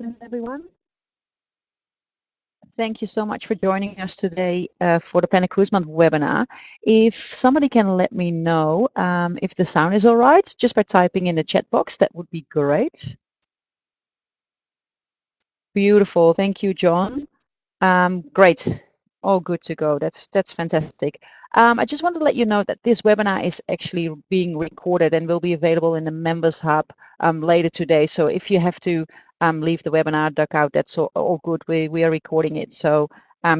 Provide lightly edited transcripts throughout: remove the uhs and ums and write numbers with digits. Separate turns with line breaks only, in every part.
afternoon, everyone. Thank you so much for joining us today for the Planet Cruise Month webinar. If somebody can let me know if the sound is all right, just by typing in the chat box, that would be great. Beautiful. Thank you, John. Great. All good to go. That's fantastic. I just want to let you know that this webinar is actually being recorded and will be available in the Members Hub later today. So if you have to leave the webinar, duck out, that's all good. We are recording it. So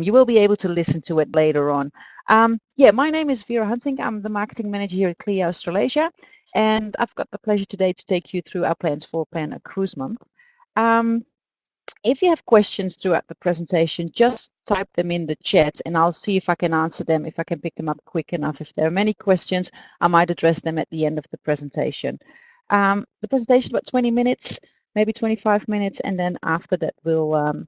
you will be able to listen to it later on. Yeah, my name is Vera Hunting. I'm the marketing manager here at CLIA Australasia. And I've got the pleasure today to take you through our plans for Planet Cruise Month. If you have questions throughout the presentation, just type them in the chat and I'll see if I can answer them, if I can pick them up quick enough. If there are many questions, I might address them at the end of the presentation. The presentation is about 20 minutes, maybe 25 minutes, and then after that we'll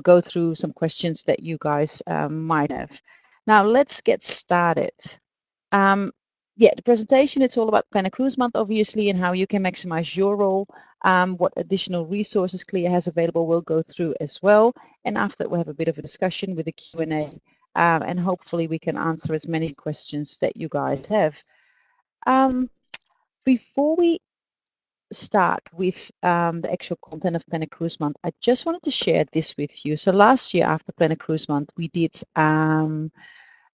go through some questions that you guys might have. Now let's get started. Yeah, the presentation, it's all about Planet Cruise Month, obviously, and how you can maximize your role. What additional resources CLIA has available, we'll go through as well. And after that, we'll have a bit of a discussion with a Q&A, and hopefully we can answer as many questions that you guys have. Before we start with the actual content of Planet Cruise Month, I just wanted to share this with you. So last year, after Planet Cruise Month, we did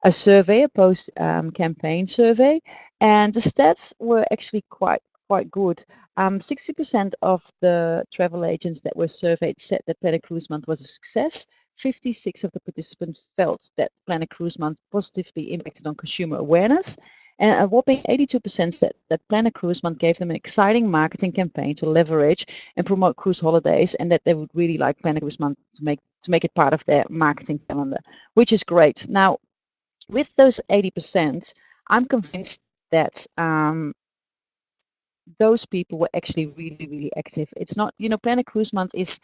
a survey, a post campaign survey, and the stats were actually quite good. 60% of the travel agents that were surveyed said that Planet Cruise Month was a success. 56% of the participants felt that Planet Cruise Month positively impacted on consumer awareness. And a whopping 82% said that Planet Cruise Month gave them an exciting marketing campaign to leverage and promote cruise holidays, and that they would really like Planet Cruise Month to make it part of their marketing calendar, which is great. Now, with those 80%, I'm convinced that those people were actually really, really active. It's not, Planet Cruise Month is,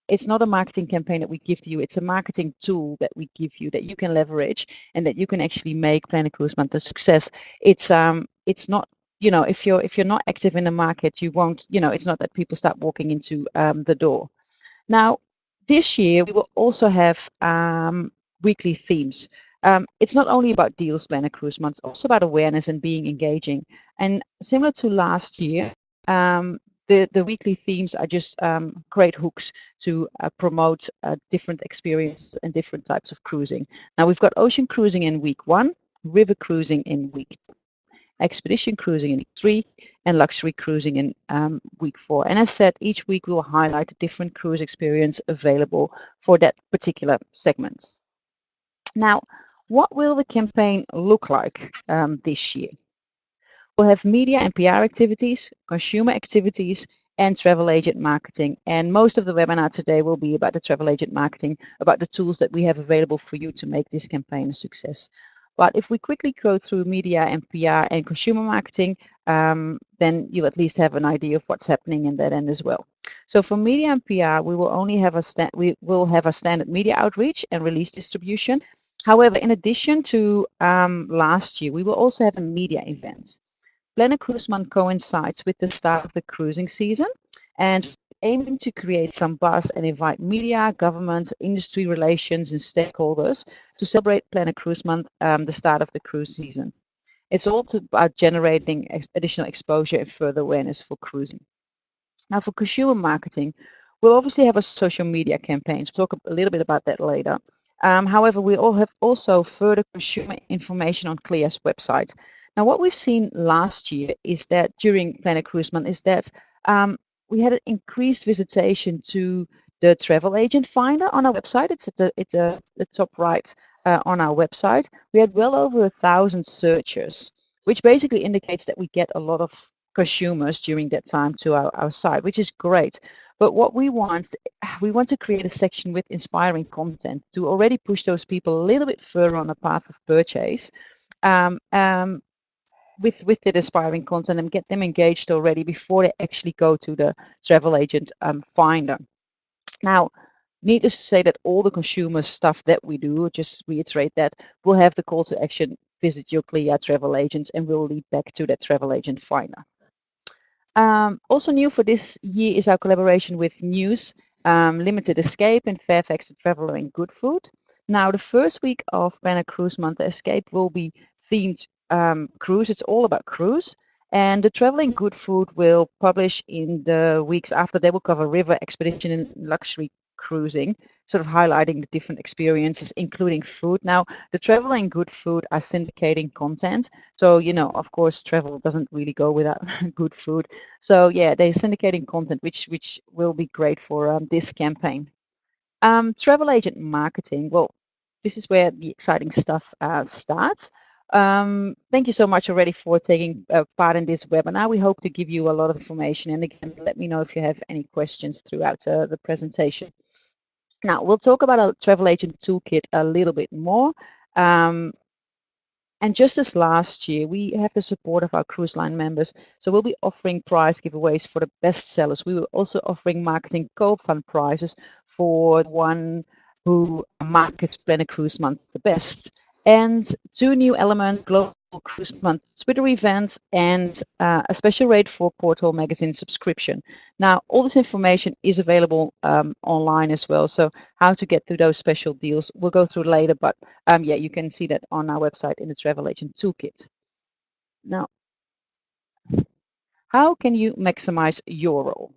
it's not a marketing campaign that we give to you. It's a marketing tool that we give you that you can leverage and that you can actually make Planet Cruise Month a success. It's not, if you're not active in the market, you won't, it's not that people start walking into the door. Now, this year we will also have weekly themes. It's not only about deals, Planet Cruise Month, it's also about awareness and being engaging. And similar to last year, the weekly themes are just great hooks to promote different experiences and different types of cruising. Now, we've got ocean cruising in week 1, river cruising in week 2, expedition cruising in week 3, and luxury cruising in week 4. And as said, each week we will highlight a different cruise experience available for that particular segment. Now, what will the campaign look like this year? We'll have media and PR activities, consumer activities, and travel agent marketing. And most of the webinar today will be about the travel agent marketing, about the tools that we have available for you to make this campaign a success. But if we quickly go through media and PR and consumer marketing, then you at least have an idea of what's happening in that end as well. So for media and PR, we will only have a standard media outreach and release distribution. However, in addition to last year, we will also have a media event. Planet Cruise Month coincides with the start of the cruising season, and aiming to create some buzz and invite media, government, industry relations, and stakeholders to celebrate Planet Cruise Month, the start of the cruise season. It's all about generating additional exposure and further awareness for cruising. Now, for consumer marketing, we'll obviously have a social media campaign. We'll talk a little bit about that later. However, we all have also further consumer information on CLIA's website. Now, what we've seen last year is that during Planet Cruise Month is that we had an increased visitation to the travel agent finder on our website. It's at the top right on our website. We had well over 1,000 searches, which basically indicates that we get a lot of consumers during that time to our site, which is great. But what we want to create a section with inspiring content to already push those people a little bit further on the path of purchase with the inspiring content and get them engaged already before they actually go to the travel agent finder. Now, needless to say that all the consumer stuff that we do, just reiterate that, we'll have the call to action, visit your CLIA travel agent, and we'll lead back to that travel agent finder. Also new for this year is our collaboration with news Limited Escape in Fairfax, the Traveller and Good Food. Now, the first week of Planet Cruise Month, the Escape will be themed cruise. It's all about cruise. And the Traveling Good Food will publish in the weeks after. They will cover river expedition and luxury cruising, sort of highlighting the different experiences, including food. Now, the Traveling Good Food are syndicating content. So, of course, travel doesn't really go without good food. So, yeah, they're syndicating content, which will be great for this campaign. Travel agent marketing. Well, this is where the exciting stuff starts. Thank you so much already for taking part in this webinar. We hope to give you a lot of information. And again, let me know if you have any questions throughout the presentation. Now, we'll talk about our travel agent toolkit a little bit more. And just as last year, we have the support of our cruise line members. So we'll be offering prize giveaways for the best sellers. We will also offering marketing co-op fund prizes for one who markets Planet Cruise Month the best. And 2 new elements, Global Cruise Month Twitter events and a special rate for Portal Magazine subscription. Now, all this information is available online as well. So how to get through those special deals, we'll go through later, but yeah, you can see that on our website in the Travel Agent Toolkit. Now, how can you maximize your role?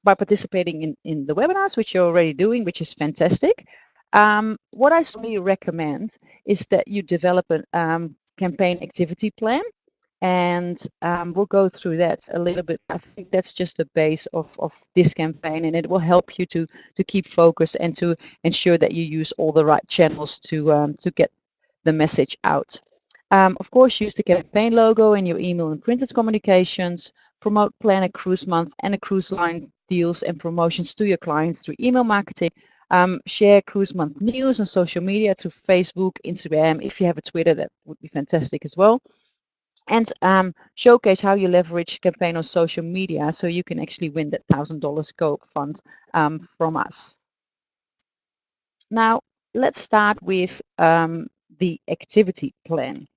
By participating in the webinars, which you're already doing, which is fantastic. What I strongly recommend is that you develop a campaign activity plan, and we'll go through that a little bit. I think that's just the base of this campaign, and it will help you to keep focus and to ensure that you use all the right channels to get the message out. Of course, use the campaign logo in your email and printed communications. Promote Planet Cruise Month and a cruise line deals and promotions to your clients through email marketing. Share Cruise Month news on social media through Facebook, Instagram. If you have a Twitter, that would be fantastic as well. And showcase how you leverage campaign on social media so you can actually win that $1,000 scope fund from us. Now, let's start with the activity plan.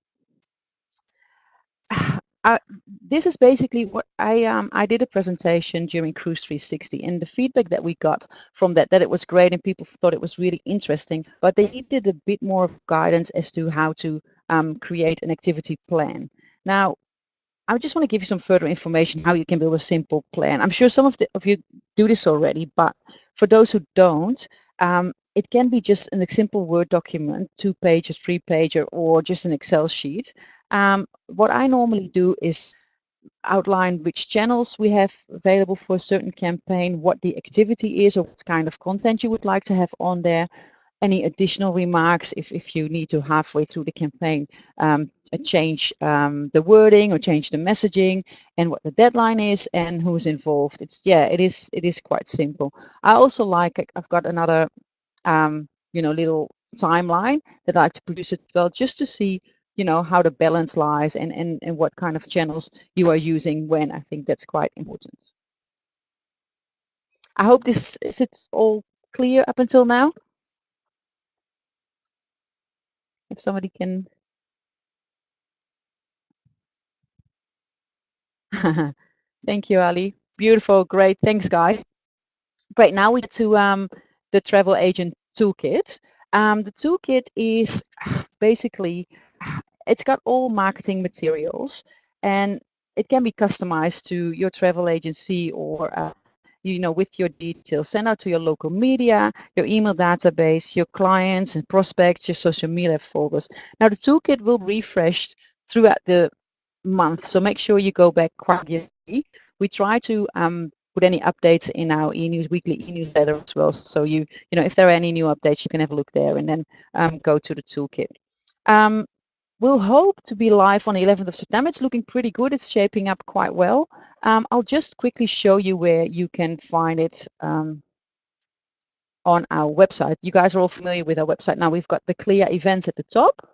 This is basically what I did a presentation during Cruise 360, and the feedback that we got from that it was great and people thought it was really interesting, but they needed a bit more of guidance as to how to create an activity plan. Now, I just want to give you some further information how you can build a simple plan. I'm sure some of you do this already, but for those who don't, it can be just a simple Word document, 2 pages, 3 pager, or just an Excel sheet. What I normally do is outline which channels we have available for a certain campaign, what the activity is, or what kind of content you would like to have on there. Any additional remarks if you need to halfway through the campaign change the wording or change the messaging, and what the deadline is and who's involved. It is quite simple. I also I've got another little timeline that I like to produce as well, just to see how the balance lies and what kind of channels you are using when. I think that's quite important. I hope it's all clear up until now. If somebody can. Thank you, Ali. Beautiful, great. Thanks, guys. Great. Now we get to the travel agent toolkit. The toolkit is basically, it's got all marketing materials, and it can be customized to your travel agency or with your details. Send out to your local media, your email database, your clients and prospects, your social media folders. Now the toolkit will be refreshed throughout the month, so make sure you go back quite regularly. We try to put any updates in our weekly e-newsletter as well, so if there are any new updates, you can have a look there and then go to the toolkit. We'll hope to be live on the 11th of September. It's looking pretty good. It's shaping up quite well. I'll just quickly show you where you can find it on our website. You guys are all familiar with our website. Now we've got the CLIA events at the top.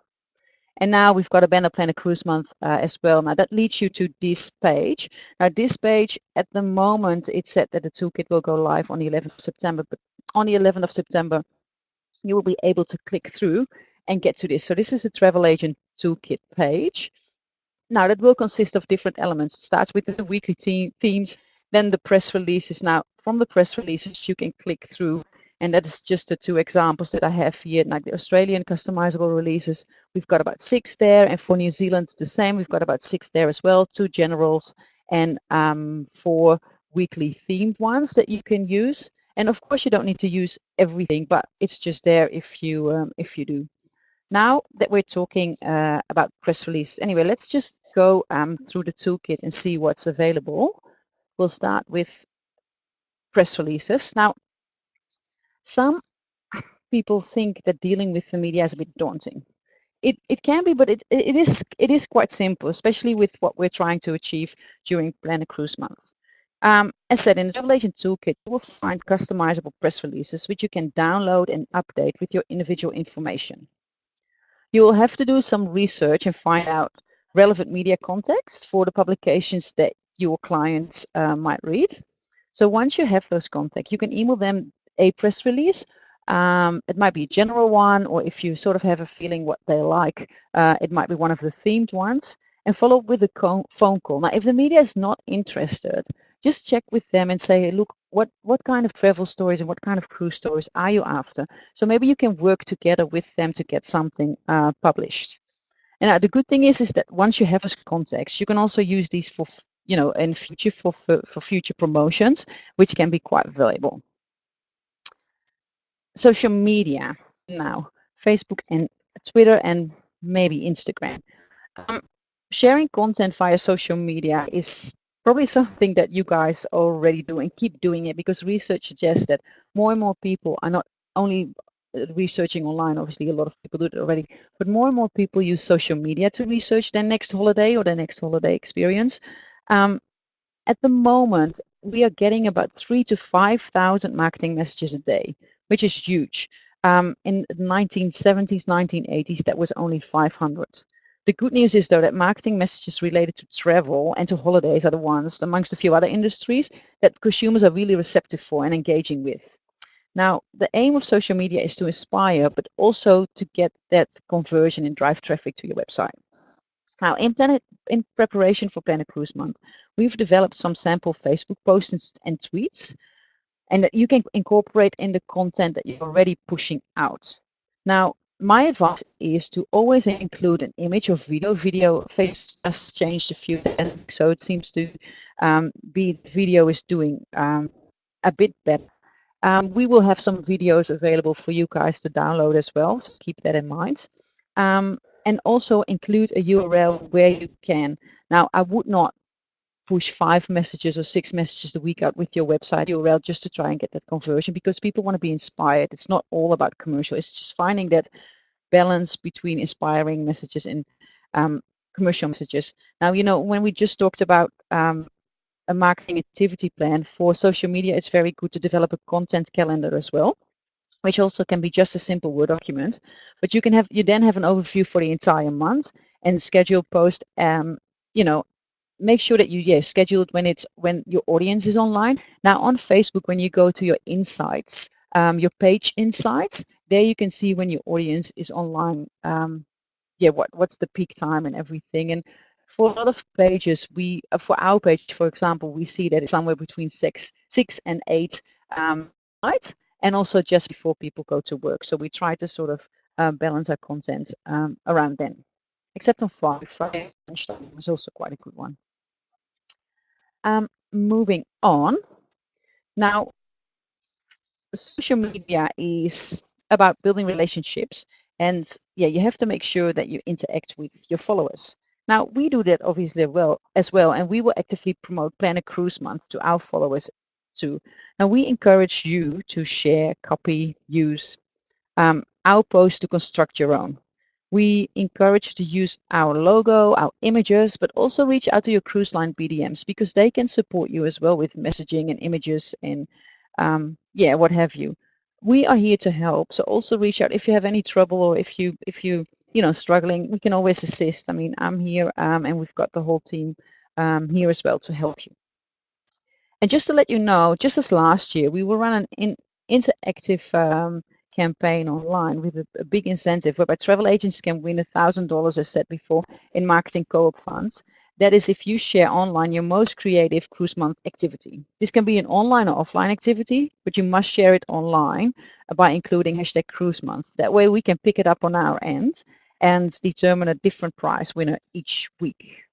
And now we've got a banner Planet Cruise Month as well. Now that leads you to this page. Now this page, at the moment, it's set that the toolkit will go live on the 11th of September. But on the 11th of September, you will be able to click through and get to this. So this is a travel agent toolkit page. Now that will consist of different elements. It starts with the weekly themes, Then the press releases. Now, from the press releases, you can click through, and that is just the 2 examples that I have here. Like the Australian customizable releases, we've got about 6 there, and for New Zealand, it's the same. We've got about 6 there as well, 2 generals and 4 weekly themed ones that you can use. And of course, you don't need to use everything, but it's just there if you do. Now that we're talking about press release, anyway, let's just go through the toolkit and see what's available. We'll start with press releases. Now, some people think that dealing with the media is a bit daunting. It can be, but it is quite simple, especially with what we're trying to achieve during Plan a Cruise Month. As said, in the Travel Agent Toolkit, you will find customizable press releases, which you can download and update with your individual information. You will have to do some research and find out relevant media context for the publications that your clients might read. So once you have those contacts, you can email them a press release. It might be a general one, or if you sort of have a feeling what they like, it might be one of the themed ones, and follow up with a phone call. Now, if the media is not interested, just check with them and say, look, what kind of travel stories and what kind of cruise stories are you after? So maybe you can work together with them to get something published. And the good thing is that once you have those contacts, you can also use these for, in future for future promotions, which can be quite valuable. Social media now, Facebook and Twitter and maybe Instagram. Sharing content via social media is probably something that you guys are already doing. Keep doing it, because research suggests that more and more people are not only researching online. Obviously, a lot of people do it already, but more and more people use social media to research their next holiday or their next holiday experience. At the moment, we are getting about 3,000 to 5,000 marketing messages a day, which is huge. In the 1970s, 1980s, that was only 500. The good news is, though, that marketing messages related to travel and to holidays are the ones, amongst a few other industries, that consumers are really receptive for and engaging with. Now, the aim of social media is to inspire, but also to get that conversion and drive traffic to your website. Now, in preparation for Plan a Cruise Month, we've developed some sample Facebook posts and tweets, and that you can incorporate in the content that you're already pushing out. Now, my advice is to always include an image or video. Facebook has changed a few settings, so it seems to be video is doing a bit better. We will have some videos available for you guys to download as well, so keep that in mind. And also include a URL where you can. Now, I would not push 5 messages or 6 messages a week out with your website URL just to try and get that conversion, because people want to be inspired. It's not all about commercial. It's just finding that balance between inspiring messages and commercial messages. Now, when we just talked about a marketing activity plan for social media, it's very good to develop a content calendar as well, which also can be just a simple Word document. But you then have an overview for the entire month and schedule post. Make sure that you schedule it when your audience is online. Now on Facebook, when you go to your insights, your page insights, there you can see when your audience is online. What's the peak time and everything. And for a lot of pages, for our page, for example, we see that it's somewhere between 6 and 8 nights, and also just before people go to work. So we try to sort of balance our content around then. Except on Friday lunchtime was also quite a good one. Moving on. Now, social media is about building relationships, and you have to make sure that you interact with your followers. Now, we do that obviously as well, and we will actively promote Plan a Cruise Month to our followers too. Now, we encourage you to share, copy, use our posts to construct your own. We encourage you to use our logo, our images, but also reach out to your cruise line BDMs, because they can support you as well with messaging and images and what have you. We are here to help, so also reach out if you have any trouble, or if you struggling. We can always assist. I mean, I'm here, and we've got the whole team here as well to help you. And just to let you know, just as last year, we will run an interactive campaign online with a big incentive whereby travel agents can win $1,000, as said before, in marketing co-op funds. That is if you share online your most creative cruise month activity. This can be an online or offline activity, but you must share it online by including hashtag cruise month. That way we can pick it up on our end and determine a different prize winner each week.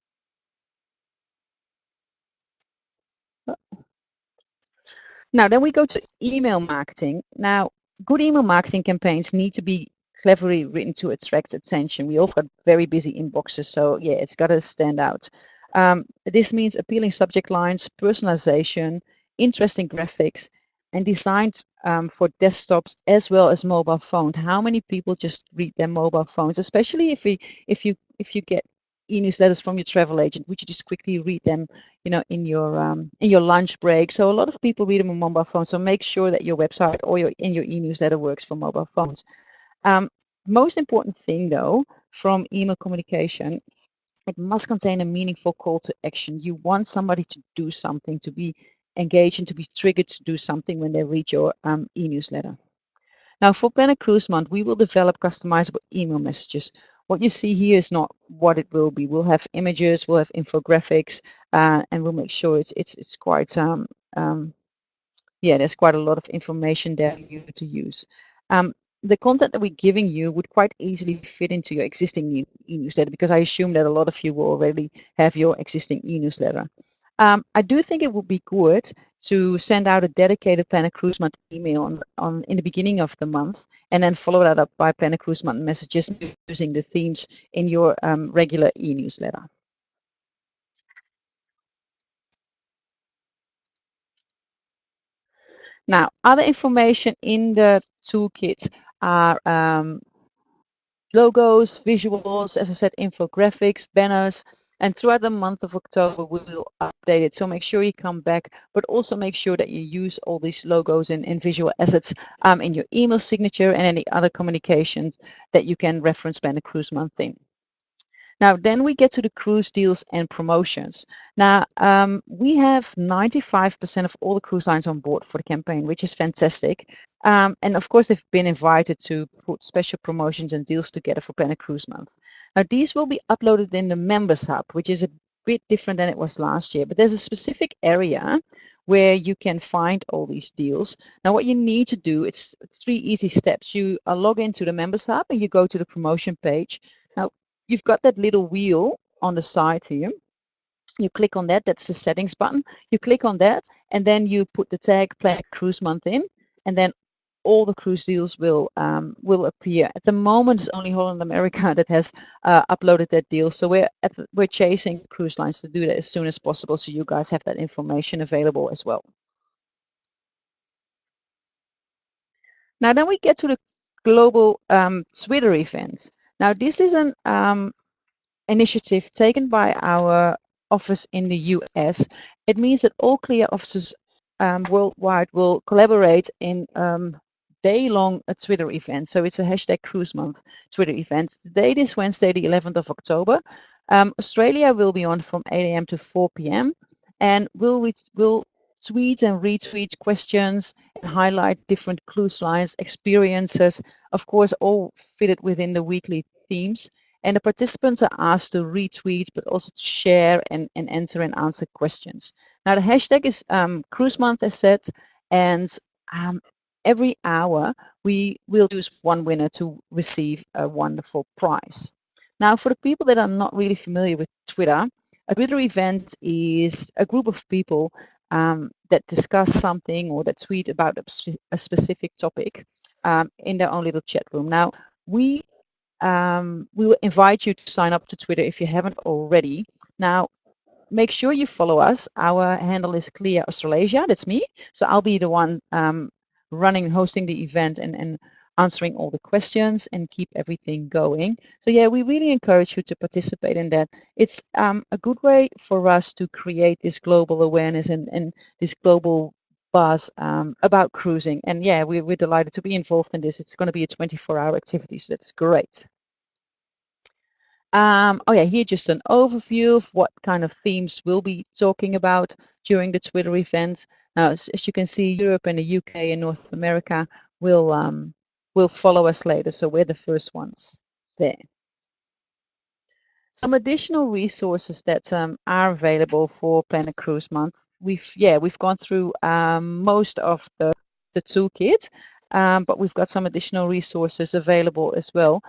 Now, then we go to email marketing. Now, good email marketing campaigns need to be cleverly written to attract attention. We all got very busy inboxes, so yeah, it's got to stand out. This means appealing subject lines, personalization, interesting graphics, and designed for desktops as well as mobile phones. How many people just read their mobile phones, especially if you get e-newsletters from your travel agent? Would you just quickly read them, in your lunch break? So a lot of people read them on mobile phones. So make sure that your website or your e-newsletter works for mobile phones. Most important thing though, from email communication, it must contain a meaningful call to action. You want somebody to do something, to be engaged and to be triggered to do something when they read your e-newsletter. Now, for Plan a Cruise Month, we will develop customizable email messages. What you see here is not what it will be. We'll have images, we'll have infographics, and we'll make sure it's quite there's quite a lot of information there for you to use. The content that we're giving you would quite easily fit into your existing e-newsletter, because I assume that a lot of you will already have your existing e-newsletter. I do think it would be good to send out a dedicated Plan a Cruise Month email in the beginning of the month, and then follow that up by Plan a Cruise Month messages using the themes in your regular e-newsletter. Now, other information in the toolkit are logos, visuals, as I said, infographics, banners, and throughout the month of October, we will update it. So make sure you come back, but also make sure that you use all these logos and visual assets in your email signature and any other communications that you can reference Plan a Cruise Month in. Now, then we get to the cruise deals and promotions. Now, we have 95% of all the cruise lines on board for the campaign, which is fantastic. And of course, they've been invited to put special promotions and deals together for Plan a Cruise Month. Now, these will be uploaded in the Members Hub, which is a bit different than it was last year. But there's a specific area where you can find all these deals. Now, what you need to do, it's 3 easy steps. You log into the Members Hub and you go to the promotion page. Now, you've got that little wheel on the side here. You click on that. That's the settings button. You click on that, and then you put the tag Plan a Cruise Month in, and then all the cruise deals will appear. At the moment, it's only Holland America that has uploaded that deal. So we're chasing cruise lines to do that as soon as possible, so you guys have that information available as well. Now, then we get to the global Twitter events. Now, this is an initiative taken by our office in the US. It means that all CLIA offices worldwide will collaborate in day-long Twitter event. So it's a hashtag Cruise Month Twitter event. The date is Wednesday, the 11th of October. Australia will be on from 8 a.m. to 4 p.m. and we'll tweet and retweet questions and highlight different cruise lines experiences, of course, all fitted within the weekly themes. And the participants are asked to retweet, but also to share and answer and answer questions. Now, the hashtag is Cruise Month, as said, and every hour we will choose one winner to receive a wonderful prize. Now, for the people that are not really familiar with Twitter, a Twitter event is a group of people that discuss something or that tweet about a specific topic in their own little chat room. Now, we will invite you to sign up to Twitter if you haven't already. Now, make sure you follow us. Our handle is CLIA Australasia. That's me. So I'll be the one hosting the event and answering all the questions and keep everything going. So yeah, we really encourage you to participate in that. It's a good way for us to create this global awareness and this global buzz about cruising. And yeah, we're delighted to be involved in this. It's going to be a 24-hour activity, so that's great. Oh yeah, here just an overview of what kind of themes we'll be talking about during the Twitter event. Now, as you can see, Europe and the UK and North America will will follow us later. So we're the first ones there. Some additional resources that are available for Planet Cruise Month. We've gone through most of the toolkit, but we've got some additional resources available as well.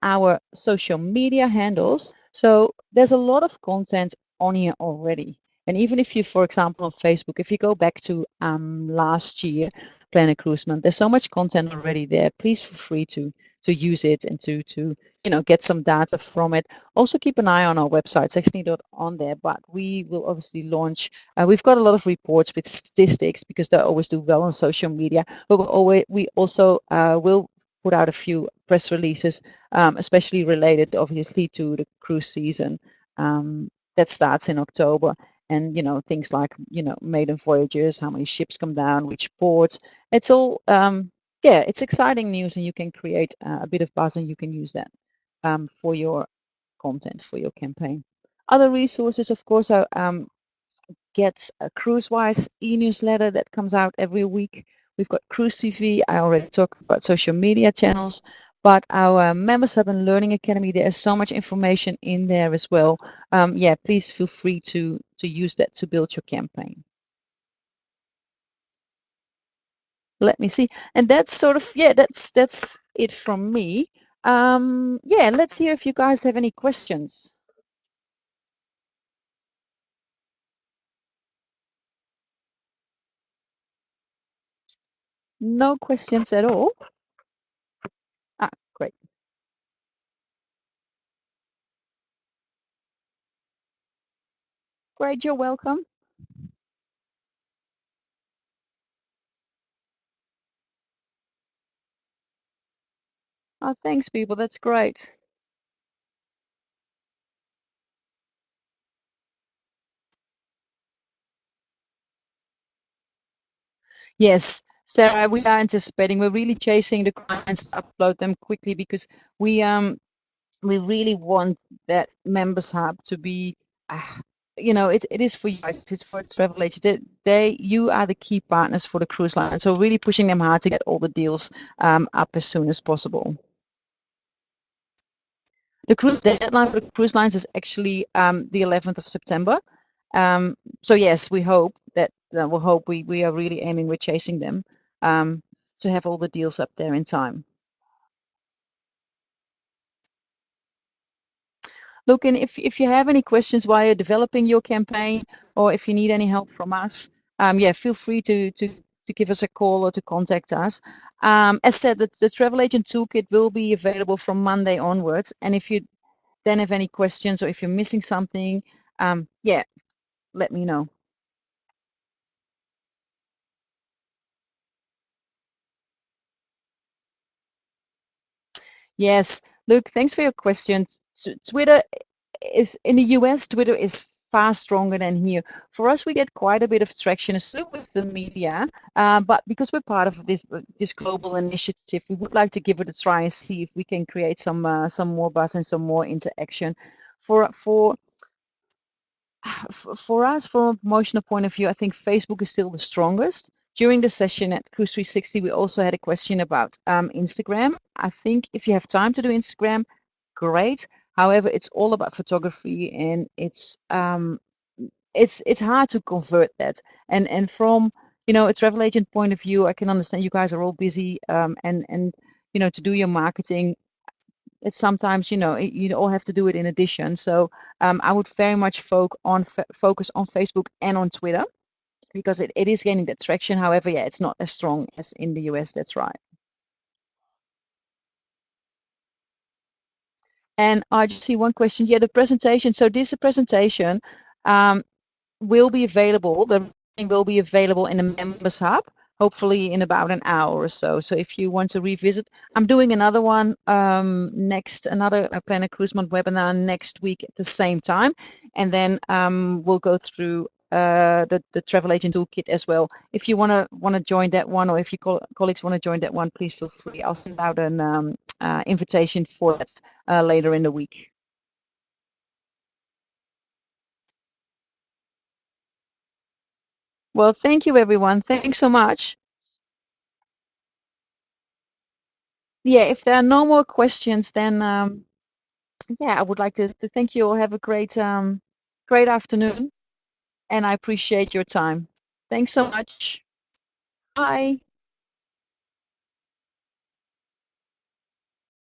Our social media handles. So there's a lot of content on here already. And even if you, for example, on Facebook, if you go back to last year, Planet Cruise Month, there's so much content already there. Please feel free to use it and to get some data from it. Also keep an eye on our website. It's actually not on there, but we will obviously launch. We've got a lot of reports with statistics because they always do well on social media. But we also will put out a few press releases, especially related, obviously, to the cruise season that starts in October. And things like maiden voyages, how many ships come down, which ports. It's all yeah, it's exciting news, and you can create a bit of buzz, and you can use that for your content, for your campaign. Other resources, of course, are get a CruiseWise e-newsletter that comes out every week. We've got Cruise TV. I already talked about social media channels, but our Members Hub and Learning Academy, there is so much information in there as well. Yeah, please feel free to use that to build your campaign. Let me see. And that's sort of, yeah, that's it from me. Yeah, let's hear if you guys have any questions. No questions at all? Ah, great. Great, you're welcome. Oh, thanks, people. That's great. Yes, Sarah, we are anticipating. We're really chasing the clients to upload them quickly because we really want that Members Hub to be, it is for you guys. It's for travel agents. You are the key partners for the cruise line. So really pushing them hard to get all the deals up as soon as possible. The cruise deadline for the cruise lines is actually the 11th of September. So yes, we hope that we are really aiming, we're chasing them to have all the deals up there in time. Look, and if you have any questions while you're developing your campaign, or if you need any help from us, yeah, feel free to give us a call or to contact us. As said, the Travel Agent Toolkit will be available from Monday onwards. And if you then have any questions, or if you're missing something, yeah, let me know. Yes, Luke, thanks for your question. Twitter is in the US, Twitter is far stronger than here. For us, we get quite a bit of traction, especially with the media. But because we're part of this global initiative, we would like to give it a try and see if we can create some more buzz and some more interaction. For us, from a promotional point of view, I think Facebook is still the strongest. During the session at Cruise 360, we also had a question about Instagram. I think if you have time to do Instagram, great. However, it's all about photography, and it's hard to convert that. And from a travel agent point of view, I can understand you guys are all busy, and to do your marketing, it's sometimes you all have to do it in addition. So I would very much focus on Facebook and on Twitter, because it is gaining that traction. However, yeah, it's not as strong as in the US. That's right. And I just see one question. Yeah, the presentation. So this presentation will be available. The recording will be available in the Members Hub, hopefully in about an hour or so. So if you want to revisit, I'm doing another one another Planet Cruise Month webinar next week at the same time, and then we'll go through the Travel Agent Toolkit as well. If you wanna join that one, or if your colleagues want to join that one, please feel free. I'll send out an invitation for that later in the week. Well, thank you, everyone. Thanks so much. yeah, if there are no more questions, then yeah, I would like to thank you all. Have a great afternoon, and I appreciate your time. Thanks so much. Bye.